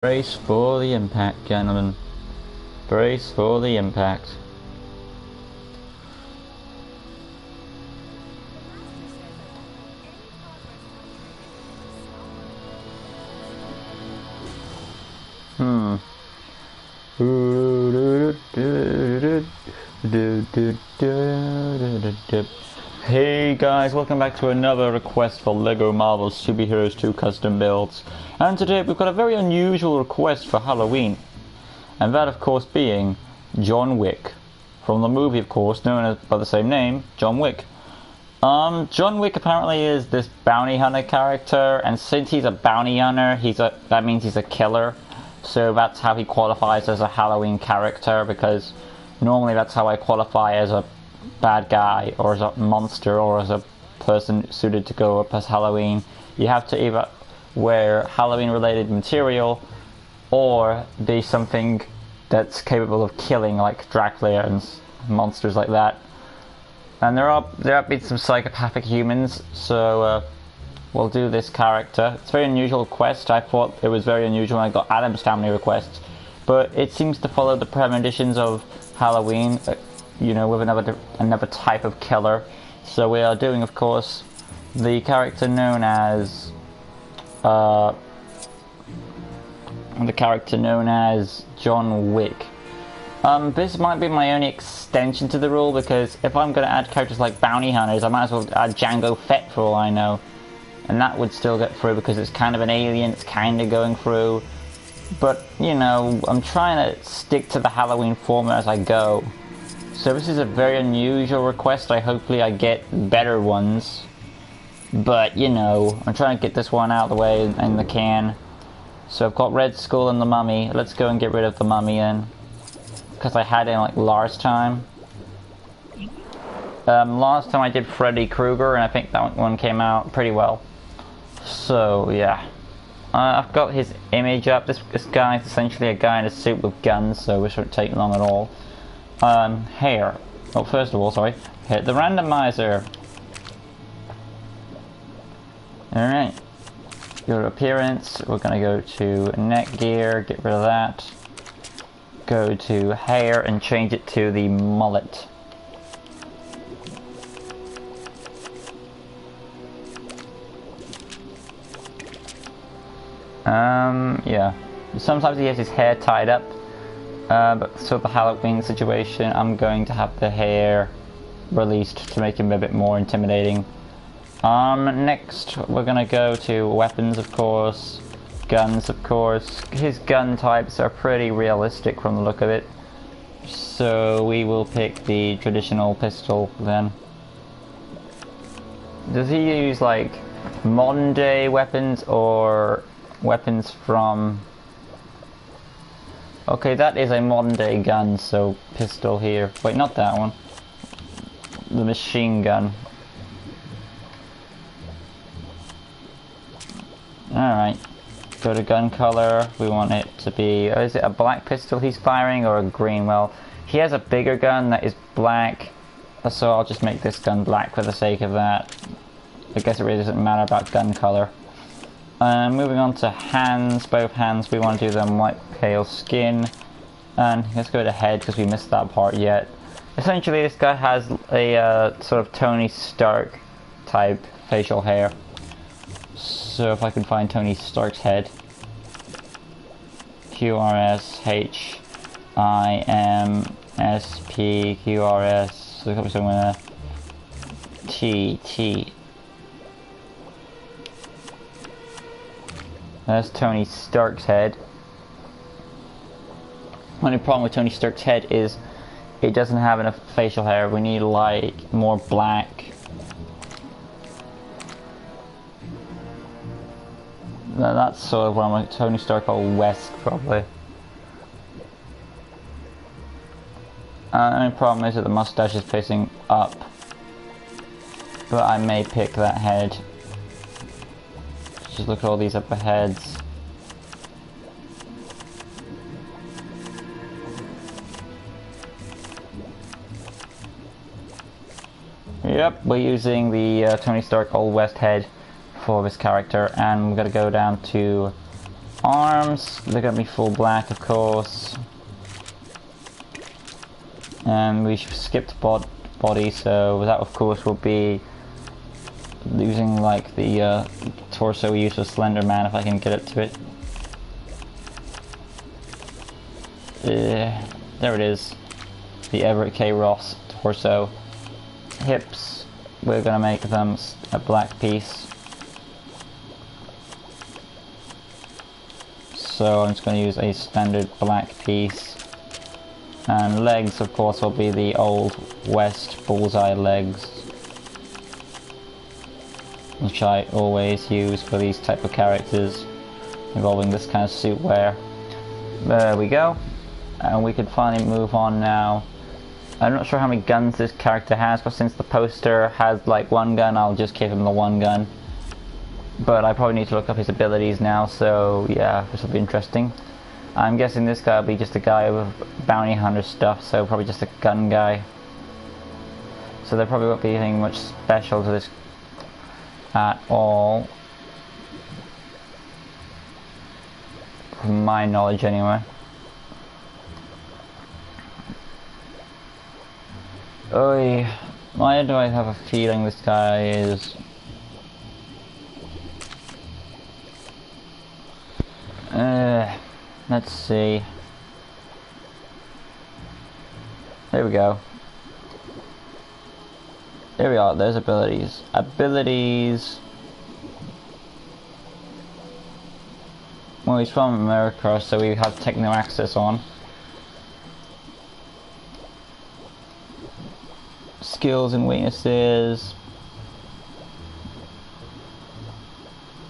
Brace for the impact, gentlemen. Brace for the impact. Hey guys, welcome back to another request for LEGO Marvel Superheroes 2 custom builds. And today we've got a very unusual request for Halloween. And that of course being John Wick. From the movie of course, known as by the same name, John Wick. John Wick apparently is this bounty hunter character, and since he's a bounty hunter, that means he's a killer. So that's how he qualifies as a Halloween character, because normally that's how I qualify as a bad guy, or as a monster, or as a person suited to go up as Halloween. You have to either wear Halloween related material, or be something that's capable of killing, like Dracula and monsters like that. And there have been some psychopathic humans, so we'll do this character. It's a very unusual request. I thought it was very unusual when I got Adam's family request, but it seems to follow the premonitions of Halloween, you know, with another type of killer. So we are doing, of course, the character known as John Wick. This might be my only extension to the rule, because if I'm going to add characters like bounty hunters, I might as well add Jango Fett for all I know. And that would still get through because it's kind of an alien, it's kind of going through. But, you know, I'm trying to stick to the Halloween format as I go. So this is a very unusual request. Hopefully I get better ones. But, you know, I'm trying to get this one out of the way in the can. So I've got Red Skull and the Mummy. Let's go and get rid of the Mummy then, because I had it like last time. Last time I did Freddy Krueger, and I think that one came out pretty well. So yeah, I've got his image up. This guy is essentially a guy in a suit with guns, so this shouldn't take long at all. Hair. Oh, first of all, sorry. Hit the randomizer. Alright. Go to appearance. We're gonna go to neck gear, get rid of that. Go to hair and change it to the mullet. Yeah. Sometimes he has his hair tied up, but for the Halloween situation, I'm going to have the hair released to make him a bit more intimidating. Next, we're gonna go to weapons, of course. Guns, of course. His gun types are pretty realistic from the look of it. So we will pick the traditional pistol then. Does he use like modern day weapons or weapons from... Okay, that is a modern day gun, so pistol here. Wait, not that one. The machine gun. Alright. Go to gun color. We want it to be... is it a black pistol he's firing or a green? Well, he has a bigger gun that is black, so I'll just make this gun black for the sake of that. I guess it really doesn't matter about gun color. Moving on to hands. Both hands, we want to do them white pale skin. And let's go to head because we missed that part yet. Essentially, this guy has a sort of Tony Stark type facial hair. So if I can find Tony Stark's head. QRSHIMSPQRS. So there's probably somewhere there. T. That's Tony Stark's head. Only problem with Tony Stark's head is it doesn't have enough facial hair. We need like more black. That's sort of what I'm like, Tony Stark or West probably. The only problem is that the mustache is facing up. But I may pick that head. Just look at all these upper heads. Yep, we're using the Tony Stark Old West head for this character, and we're going to go down to Arms, they're gonna be full black, of course. And we skipped body, so that of course will be using like the torso we used for Slender Man if I can get it to it. There it is. The Everett K. Ross torso. Hips, we're gonna make them a black piece. So I'm just gonna use a standard black piece. And legs, of course, will be the Old West bullseye legs, which I always use for these type of characters involving this kind of suit wear. There we go. And we can finally move on now. I'm not sure how many guns this character has, but since the poster has like one gun, I'll just give him the one gun. But I probably need to look up his abilities now, so yeah, this will be interesting. I'm guessing this guy will be just a guy with bounty hunter stuff, so probably just a gun guy. So there probably won't be anything much special to this at all. From my knowledge anyway. Oi, why do I have a feeling this guy is... let's see. There we go. There we are, there's abilities. Abilities... Well, he's from America, so we have techno access on. Skills and weaknesses.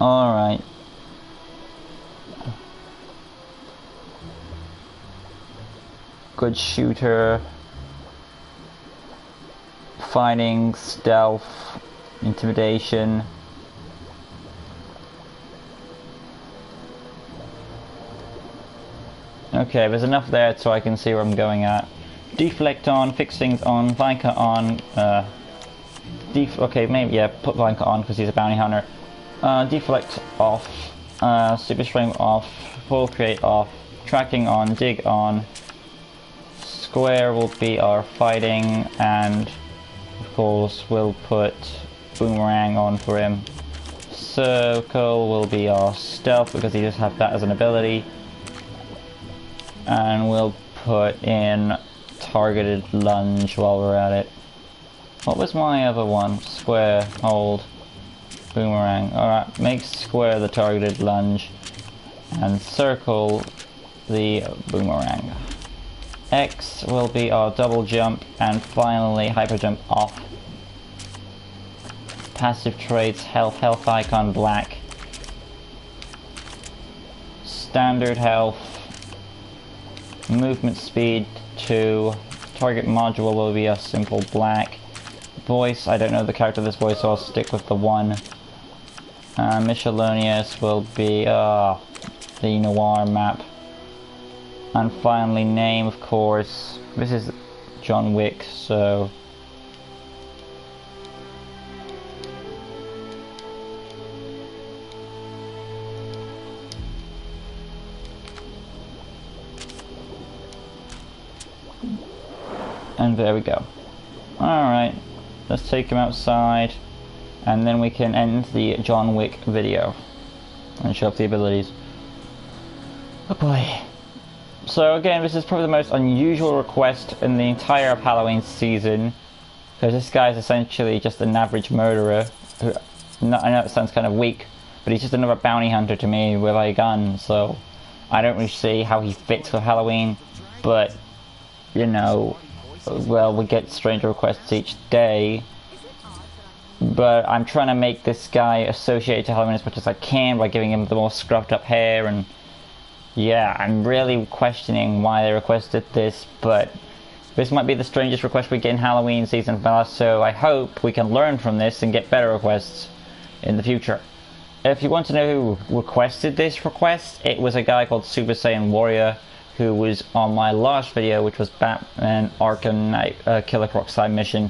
Alright. Good shooter. Fighting, stealth, intimidation. Okay, there's enough there so I can see where I'm going at. Deflect on, fix things on, Viker on, okay, maybe, yeah, put Viker on because he's a bounty hunter. Deflect off, super strength off, full create off, tracking on, dig on, square will be our fighting, and of course we'll put boomerang on for him. Circle will be our stealth because he just has that as an ability, and we'll put in targeted lunge while we're at it. What was my other one? Square, hold, boomerang. Alright, make square the targeted lunge and circle the boomerang. X will be our double jump, and finally hyper jump off. Passive traits, health icon black. Standard health. Movement speed 2, target module will be a simple black. Voice, I don't know the character of this voice, so I'll stick with the 1. Miscellaneous will be the noir map. And finally name, of course, this is John Wick, so... And there we go. Alright, let's take him outside, and then we can end the John Wick video and show off the abilities. Oh boy. So again, this is probably the most unusual request in the entire Halloween season, because this guy is essentially just an average murderer. Who, I know it sounds kind of weak, but he's just another bounty hunter to me with a gun, so I don't really see how he fits for Halloween, but, you know, well, we get stranger requests each day, but I'm trying to make this guy associated to Halloween as much as I can by giving him the more scrubbed up hair, and yeah, I'm really questioning why they requested this, but this might be the strangest request we get in Halloween season for us, so I hope we can learn from this and get better requests in the future. If you want to know who requested this request, it was a guy called Super Saiyan Warrior, who was on my last video, which was Batman Arkham Knight Killer Croc side mission.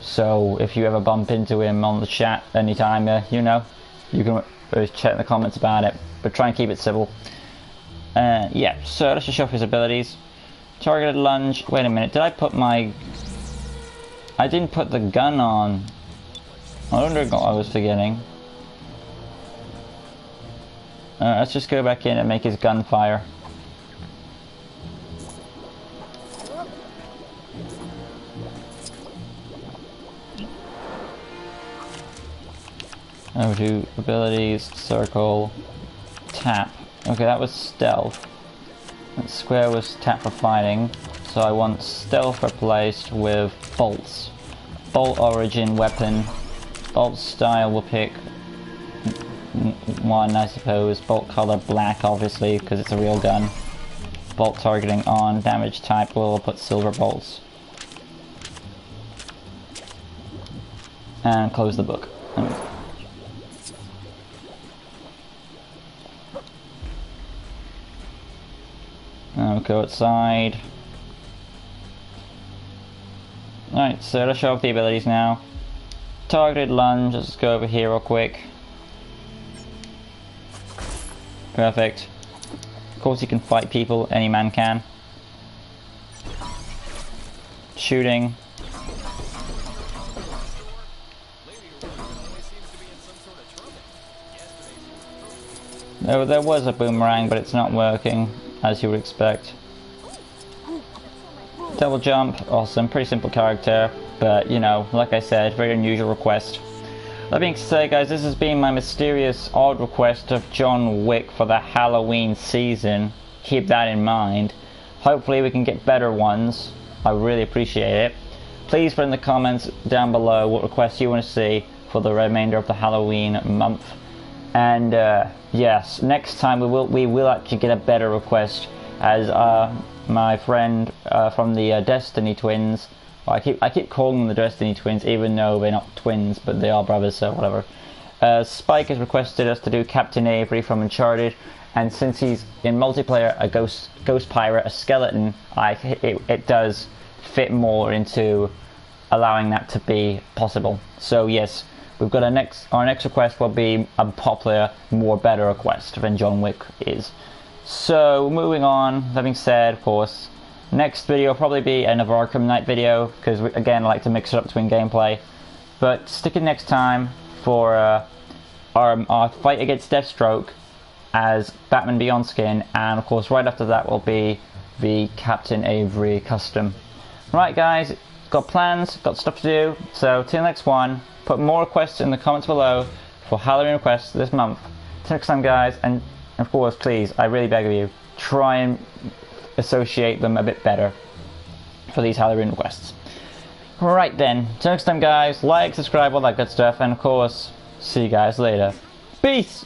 So if you ever bump into him on the chat anytime, you know, you can Always check in the comments about it, but try and keep it civil. Yeah, so let's just show off his abilities. Targeted lunge. Wait a minute, did I put my... I didn't put the gun on. I wonder what I was forgetting. Let's just go back in and make his gun fire. Over to abilities, circle, tap. Okay, that was stealth. And square was tap for fighting. So I want stealth replaced with bolts. Bolt origin weapon. Bolt style will pick one, I suppose. Bolt color black, obviously, because it's a real gun. Bolt targeting on. Damage type will put silver bolts. And close the book. Now go outside. Alright, so let's show off the abilities now. Targeted lunge, let's go over here real quick. Perfect. Of course he can fight people, any man can. Shooting. There was a boomerang, but it's not working, as you would expect. Double jump, awesome, pretty simple character, but you know, like I said, very unusual request. That being said, guys, this has been my mysterious odd request of John Wick for the Halloween season. Keep that in mind. Hopefully we can get better ones. I really appreciate it. Please put in the comments down below what requests you want to see for the remainder of the Halloween month. And yes, next time we will actually get a better request, as my friend from the Destiny twins. Well, I keep calling them the Destiny twins, even though they're not twins, but they are brothers, so whatever. Spike has requested us to do Captain Avery from Uncharted, and since he's in multiplayer a ghost pirate, a skeleton, it does fit more into allowing that to be possible. So yes, we've got our next request will be a popular, better request than John Wick is. So moving on, that being said, of course, next video will probably be another Arkham Knight video, because again I like to mix it up between gameplay. But stick it next time for our fight against Deathstroke as Batman Beyond skin, and of course right after that will be the Captain Avery custom. Right guys, got plans, got stuff to do, so till the next one, put more requests in the comments below for Halloween requests this month. Till next time guys, and of course please, I really beg of you, try and associate them a bit better for these Halloween requests. Right then, till next time guys, like, subscribe, all that good stuff, and of course, see you guys later. Peace!